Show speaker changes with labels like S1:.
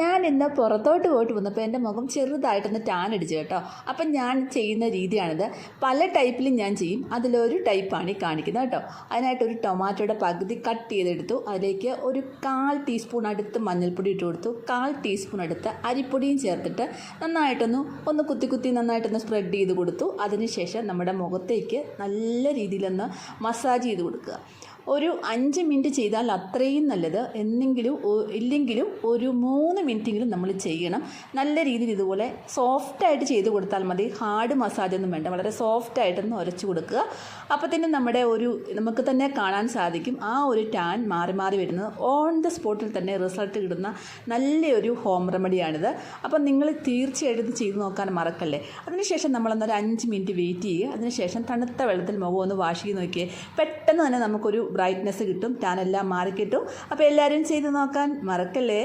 S1: ഞാൻ ഇന്ന് പുറത്തോട്ട് പോയിട്ട് വന്നപ്പോൾ എൻ്റെ മുഖം ചെറുതായിട്ടൊന്ന് ടാൻ അടിച്ചു കേട്ടോ. അപ്പം ഞാൻ ചെയ്യുന്ന രീതിയാണിത്. പല ടൈപ്പിലും ഞാൻ ചെയ്യും. അതിലൊരു ടൈപ്പാണ് ഈ കാണിക്കുന്നത് കേട്ടോ. അതിനായിട്ടൊരു ടൊമാറ്റോയുടെ പകുതി കട്ട് ചെയ്തെടുത്തു. അതിലേക്ക് ഒരു 1/4 ടീസ്പൂൺ അടുത്ത് മഞ്ഞൾപ്പൊടി ഇട്ട് കൊടുത്തു. 1/4 ടീസ്പൂൺ അടുത്ത് അരിപ്പൊടിയും ചേർത്തിട്ട് നന്നായിട്ടൊന്ന് കുത്തി നന്നായിട്ടൊന്ന് സ്പ്രെഡ് ചെയ്ത് കൊടുത്തു. അതിനുശേഷം നമ്മുടെ മുഖത്തേക്ക് നല്ല രീതിയിലൊന്ന് മസാജ് ചെയ്ത് കൊടുക്കുക. ഒരു 5 മിനിറ്റ് ചെയ്താൽ അത്രയും നല്ലത്. ഇല്ലെങ്കിലും ഒരു 3 മിനിറ്റെങ്കിലും നമ്മൾ ചെയ്യണം. നല്ല രീതിയിൽ ഇതുപോലെ സോഫ്റ്റായിട്ട് ചെയ്ത് കൊടുത്താൽ മതി. ഹാർഡ് മസാജൊന്നും വേണ്ട. വളരെ സോഫ്റ്റായിട്ടൊന്ന് ഉരച്ച് കൊടുക്കുക. അപ്പോൾ തന്നെ നമുക്ക് തന്നെ കാണാൻ സാധിക്കും ആ ഒരു ടാൻ മാറി വരുന്നത്. ഓൺ ദ സ്പോട്ടിൽ തന്നെ റിസൾട്ട് കിട്ടുന്ന നല്ലൊരു ഹോം റെമഡിയാണിത്. അപ്പം നിങ്ങൾ തീർച്ചയായിട്ടും ഇത് ചെയ്ത് നോക്കാൻ മറക്കല്ലേ. അതിനുശേഷം നമ്മളൊന്നൊരു 5 മിനിറ്റ് വെയിറ്റ് ചെയ്യുക. അതിനുശേഷം തണുത്ത വെള്ളത്തിൽ മുഖം ഒന്ന് വാഷ് ചെയ്ത് നോക്കിയേ. പെട്ടെന്ന് തന്നെ നമുക്കൊരു ബ്രൈറ്റ്നെസ് കിട്ടും. ടാനെല്ലാം മാറിക്കിട്ടും. അപ്പോൾ എല്ലാവരും ചെയ്ത് നോക്കാൻ മറക്കല്ലേ.